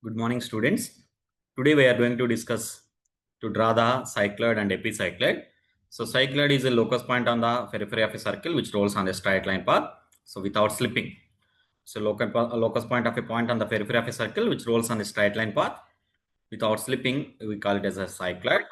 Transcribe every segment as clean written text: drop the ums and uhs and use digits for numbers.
Good morning, students. Today we are going to discuss to draw the cycloid and epicycloid. So cycloid is a locus point on the periphery of a circle which rolls on a straight line path, so without slipping. So locus point of a point on the periphery of a circle which rolls on a straight line path without slipping, we call it as a cycloid.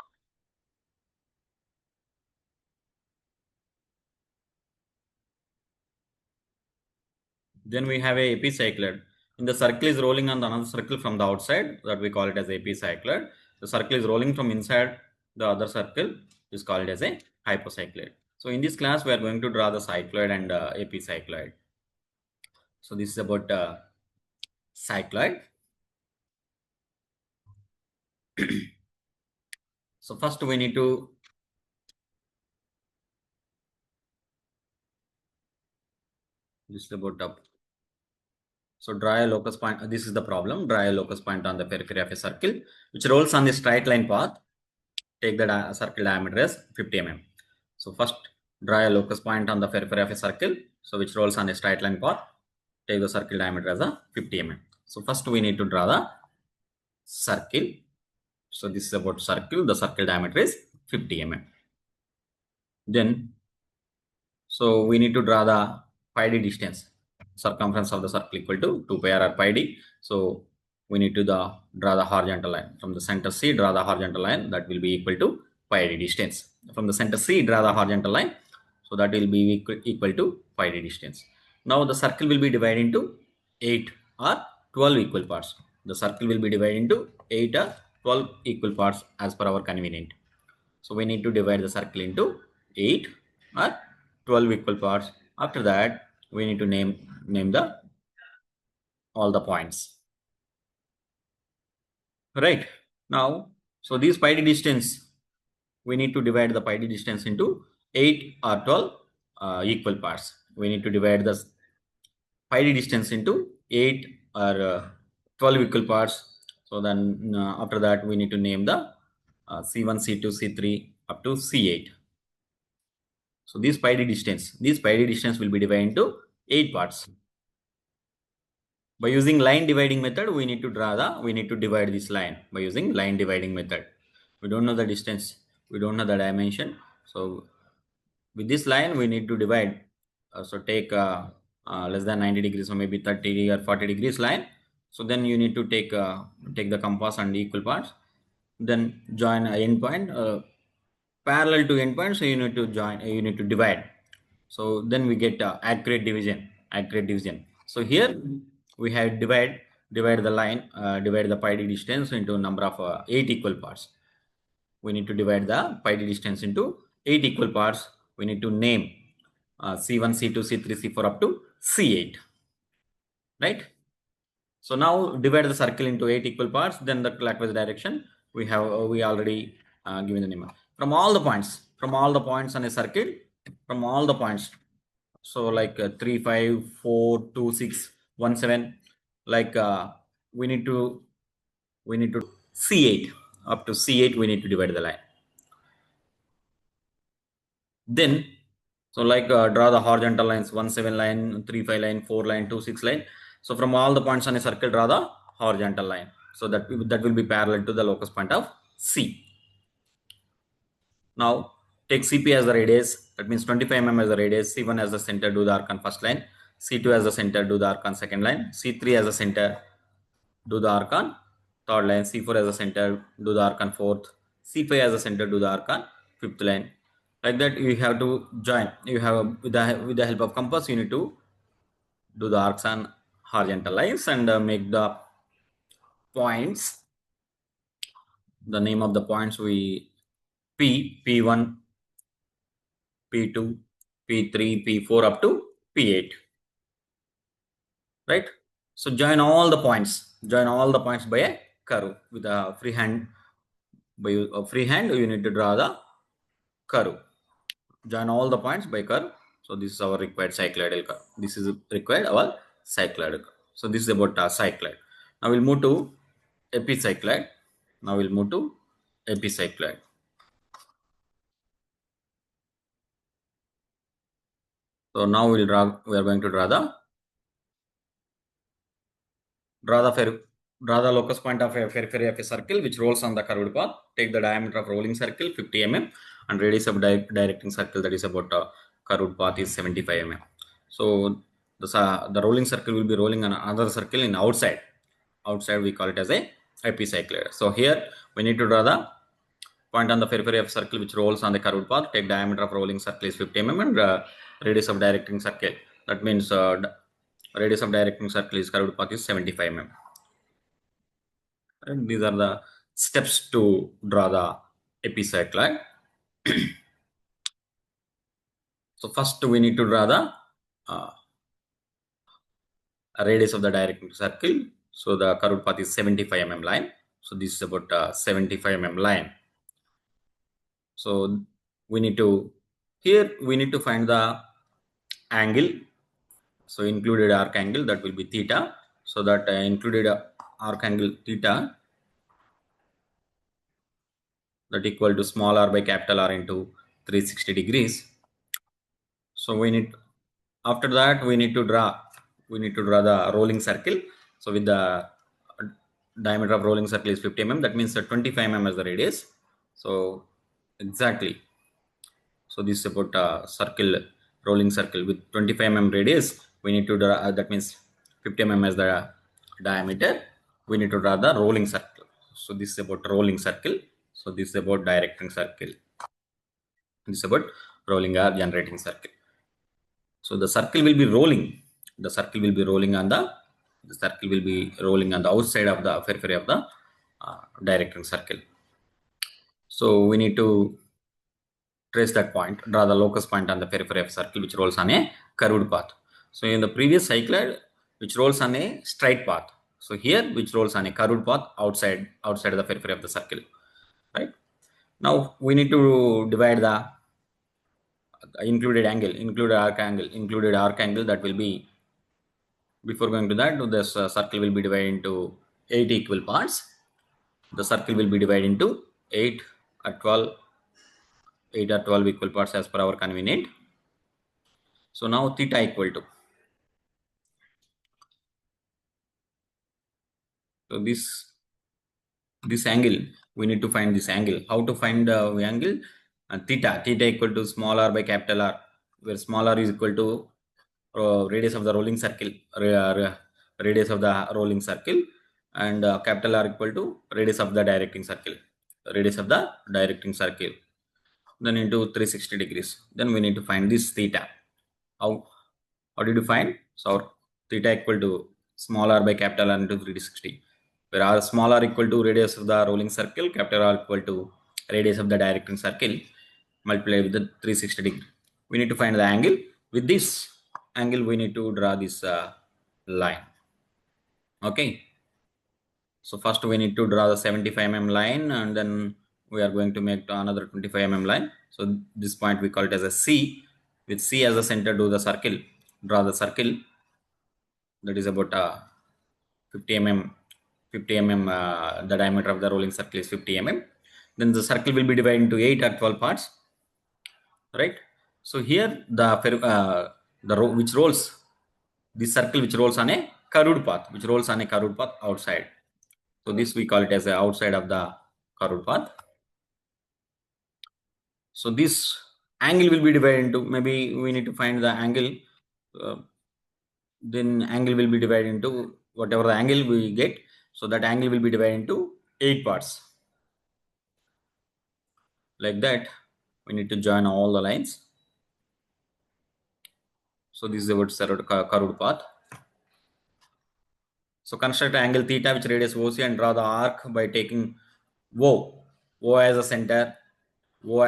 Then we have a epicycloid. In the circle is rolling on another circle from the outside, that we call it as epicycloid. The circle is rolling from inside the other circle, is called as a hypocycloid. So in this class, we are going to draw the cycloid and epicycloid. So this is about cycloid. So first we need to this is about so draw a locus point. This is the problem. Draw a locus point on the periphery of a circle which rolls on the straight line path. Take the circle diameter as 50 mm. So first draw a locus point on the periphery of a circle, so which rolls on a straight line path. Take the circle diameter as a 50 mm. So first we need to draw the circle. So this is about circle. The circle diameter is 50 mm. Then so we need to draw the pi d distance. Circumference of the circle equal to 2 pi r pi d. So we need to draw the horizontal line. From the center C, draw the horizontal line that will be equal to pi d distance. From the center C, draw the horizontal line. So that will be equal to pi d distance. Now the circle will be divided into 8 or 12 equal parts. The circle will be divided into 8 or 12 equal parts as per our convenient. So we need to divide the circle into 8 or 12 equal parts. After that, we need to name the all the points. Right. Now, so these pi d distance, we need to divide the pi d distance into 8 or 12 equal parts. We need to divide the pi d distance into 8 or 12 equal parts. So then after that, we need to name the C1, C2, C3 up to C8. So these pi d distance will be divided into 8 parts. By using line dividing method, we need to divide this line by using line dividing method. We don't know the distance, we don't know the dimension. So with this line, we need to divide. So take less than 90 degrees, or maybe 30 or 40 degrees line. So then you need to take the compass and equal parts. Then join a end point parallel to end point. So you need to divide. So then we get accurate division. So here we have divide the line, divide the pi d distance into number of 8 equal parts. We need to divide the pi d distance into 8 equal parts. We need to name C1, C2, C3, C4 up to C8, right? So now divide the circle into 8 equal parts. Then the clockwise direction we already given the name from all the points on a circle, from all the points. So like 3, 5, 4, 2, 6, 1, 7. Like we need to C8 up to C8. We need to divide the line. Then so like draw the horizontal lines 1, 7 line, 3, 5 line, 4 line, 2, 6 line. So from all the points on a circle, draw the horizontal line. So that will be parallel to the locus point of C. Now take CP as the radius. That means 25 mm as the radius. C1 as the center, do the arc on first line. C2 as the center, do the arc on second line. C3 as the center, do the arc on third line. C4 as the center, do the arc on fourth. C5 as the center, do the arc on fifth line. Like that, you have to join. You have with the help of compass, you need to do the arcs on horizontal lines and make the points. The name of the points we P1, P2, P3, P4 up to P8. Right? So join all the points. Join all the points by a curve with a free hand. By a free hand, you need to draw the curve. Join all the points by curve. So this is our required cycloidal curve. This is required our cycloidal curve. So this is about cycloid. Now we'll move to epicycloid. So now we are going to draw the Draw the locus point of a periphery of a circle which rolls on the curved path. Take the diameter of rolling circle 50 mm and radius of directing circle, that is about curved path, is 75 mm. So the rolling circle will be rolling on another circle in outside. Outside we call it as a epicycloid. So here we need to draw the point on the periphery of circle which rolls on the curved path. Take diameter of rolling circle is 50 mm and radius of directing circle, that means radius of directing circle is curved path is 75 mm. And these are the steps to draw the epicycloid. So first we need to draw the uh, radius of the directing circle. So the curved path is 75 mm line. So this is about 75 mm line. So we need to, here we need to find the angle. So included arc angle, that will be theta. So that included arc angle theta, that equal to small r by capital R into 360 degrees. So we need, after that we need to draw the rolling circle. So with the diameter of rolling circle is 50 mm, that means 25 mm as the radius. So exactly, so this is about rolling circle with 25 mm radius. We need to draw, that means 50 mm as the diameter. We need to draw the rolling circle. So this is about rolling circle. So this is about directing circle. This is about rolling or generating circle. So the circle will be rolling. The circle will be rolling on the outside of the periphery of the directing circle. So we need to trace that point, draw the locus point on the periphery of circle which rolls on a curved path. So in the previous cycloid, which rolls on a straight path. So here, which rolls on a curved path outside of the periphery of the circle, right? Now we need to divide the included arc angle, that will be, before going to that, this circle will be divided into 8 equal parts. The circle will be divided into 8 or 12 equal parts as per our convenient. So now theta equal to, so this angle, we need to find this angle. How to find the angle? Theta equal to small r by capital R, where small r is equal to radius of the rolling circle, radius of the rolling circle, and capital R equal to radius of the directing circle, then into 360 degrees. Then we need to find this theta. How did you find? So our theta equal to small r by capital R into 360, where r small r equal to radius of the rolling circle, capital R equal to radius of the directing circle, multiplied with the 360 degree. We need to find the angle. With this angle, we need to draw this line. Okay. So first we need to draw the 75 mm line, and then we are going to make another 25 mm line. So this point we call it as a C. With C as the center, do the circle. Draw the circle. That is about 50 mm. 50 mm. The diameter of the rolling circle is 50 mm. Then the circle will be divided into 8 or 12 parts. Right. So here which rolls, this circle which rolls on a curved path, outside. So this we call it as the outside of the curved path. So this angle will be divided into, maybe we need to find the angle. Then angle will be divided into whatever the angle we get. So that angle will be divided into 8 parts. Like that, we need to join all the lines. So this is about curved path. So construct angle theta which radius OC and draw the arc by taking O as a center, OC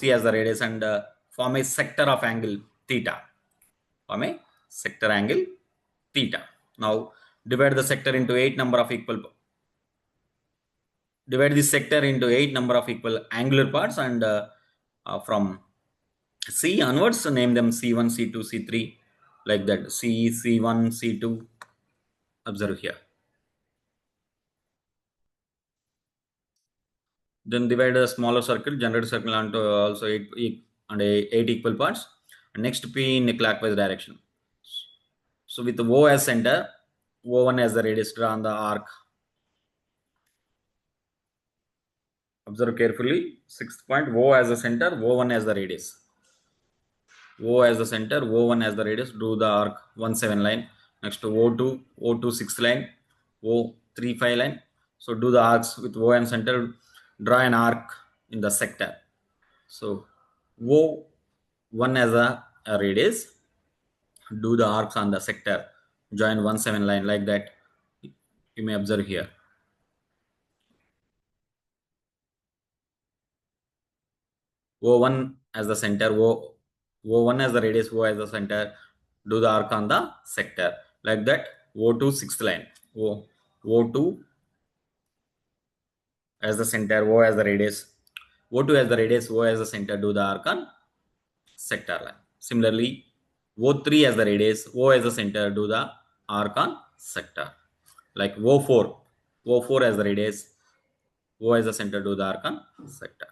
as the radius, and form a sector of angle theta. Now divide this sector into 8 number of equal angular parts, and from C onwards, name them C1, C2, C3, like that. C1, C2. Observe here. Then divide the smaller circle, generate circle, onto also 8 equal parts. And next P in a clockwise direction. So with O as center, O1 as the radius, draw on the arc. Observe carefully. Sixth point, O as the center, O1 as the radius. O as the center, O1 as the radius, do the arc 1 7 line. Next to O2, O2 6 line, O3 5 line. So do the arcs with O and center, draw an arc in the sector. So O1 as a radius, do the arcs on the sector, join 1 7 line like that. You may observe here. O1 as the center, O1 as the radius, O as the center, do the arc on the sector like that. O2 sixth line, O2 as the center, O as the radius, O2 as the radius, O as the center, do the arc on sector line. Similarly, O3 as the radius, O as the center, do the arc on sector. Like O4 as the radius, O as the center, do the arc on sector.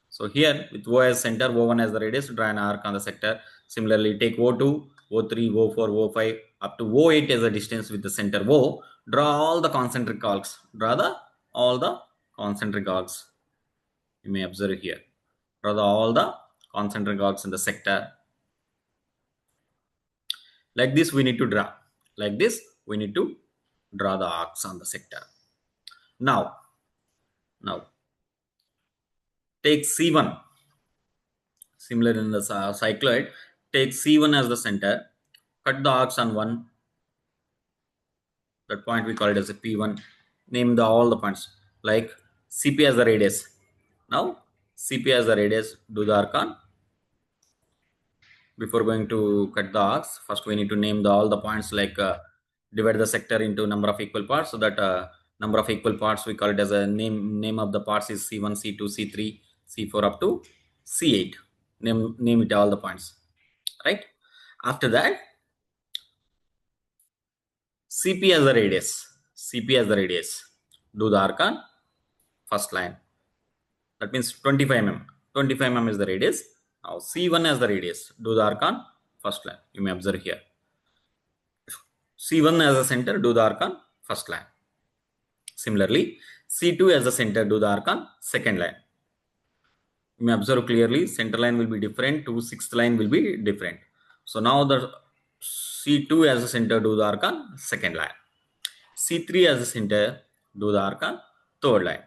So here with O as center, O1 as the radius, draw an arc on the sector. Similarly, take O2, O3, O4, O5 up to O8 as a distance with the center O. Draw all the concentric arcs. Draw all the concentric arcs. You may observe here. Draw all the concentric arcs in the sector. Like this, we need to draw. Like this, we need to draw the arcs on the sector. Now take C1. Similar in the cycloid, take C1 as the center, cut the arcs on one. That point we call it as a P1. Name all the points like CP as the radius. Now CP as the radius, do the arc on. Before going to cut the arcs, first we need to name all the points, like divide the sector into number of equal parts, so that number of equal parts we call it as a name of the parts is C1, C2, C3, C4 up to C8. Name it all the points, right? After that, CP as the radius, do the arc on first line. That means 25 mm. 25 mm is the radius. Now C1 as the radius, do the arc on first line. You may observe here. C1 as the center, do the arc on first line. Similarly, C2 as the center, do the arc on second line. You may observe clearly, center line will be different, to sixth line will be different. So now the C2 as the center, do the arc on second line. C3 as the center, do the arc on third line.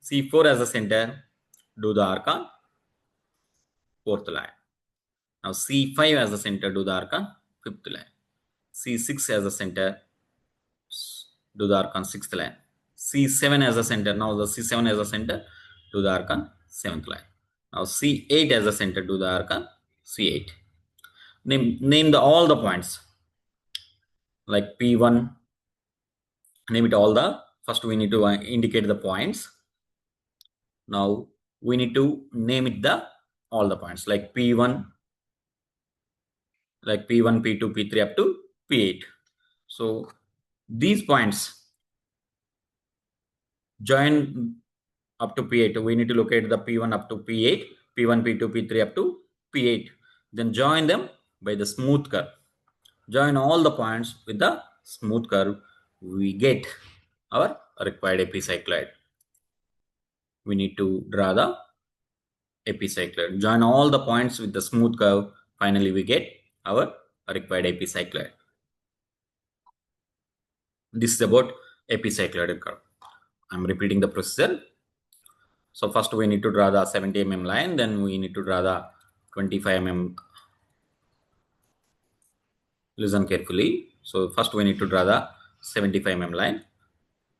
C4 as the center, do the arc on fourth line. Now C5 as the center, do the arc on fifth line. C6 as the center, do the arc on sixth line. C7 as the center, now the C7 as the center, do the arc on seventh line. Now C8 as the center, do the arc on C8. Name all the points like P1. Name it all the. First we need to indicate the points. Now we need to name it all the points like P1, P2, P3 up to P8. So these points join up to P8. We need to locate the P1 up to P8, P1, P2, P3 up to P8. Then join them by the smooth curve. Join all the points with the smooth curve. We get our required epicycloid. We need to draw the epicycloid. Join all the points with the smooth curve. Finally, we get our required epicycloid. This is about epicycloid curve. I'm repeating the procedure. So first we need to draw the 70 mm line. Then we need to draw the 25 mm. Listen carefully. So first we need to draw the 75 mm line.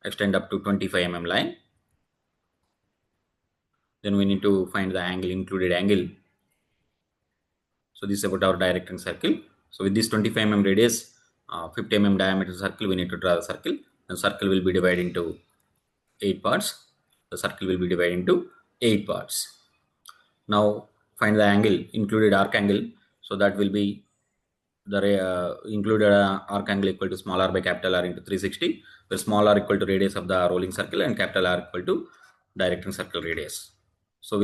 Extend up to 25 mm line. Then we need to find the angle, included angle. So this is about our directing circle. So with this 25 mm radius, 50 mm diameter circle, we need to draw the circle. The circle will be divided into 8 parts. The circle will be divided into 8 parts. Now find the angle, included arc angle. So that will be the included arc angle equal to small r by capital R into 360, where small r equal to radius of the rolling circle and capital R equal to directing circle radius. So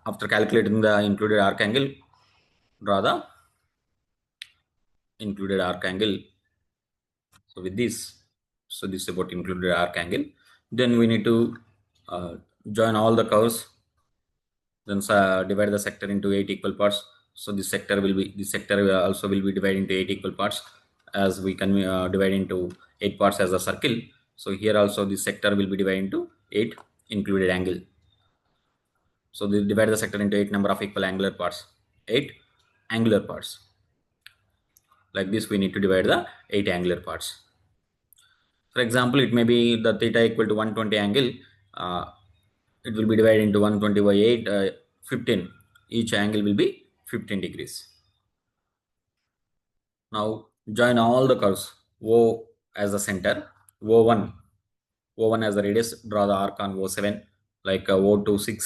after calculating the included arc angle, draw the included arc angle So with this, so this is about included arc angle. Then we need to join all the curves, then divide the sector into 8 equal parts. So this sector also will be divided into 8 equal parts, as we can divide into 8 parts as a circle. So here also this sector will be divided into 8 included angle. So they divide the sector into 8 number of equal angular parts, 8 angular parts. Like this, we need to divide the 8 angular parts. For example, it may be the theta equal to 120 angle. Uh, it will be divided into 120 by 8, 15. Each angle will be 15 degrees. Now join all the curves. O as the center, O1 as the radius, draw the arc on O7, like O26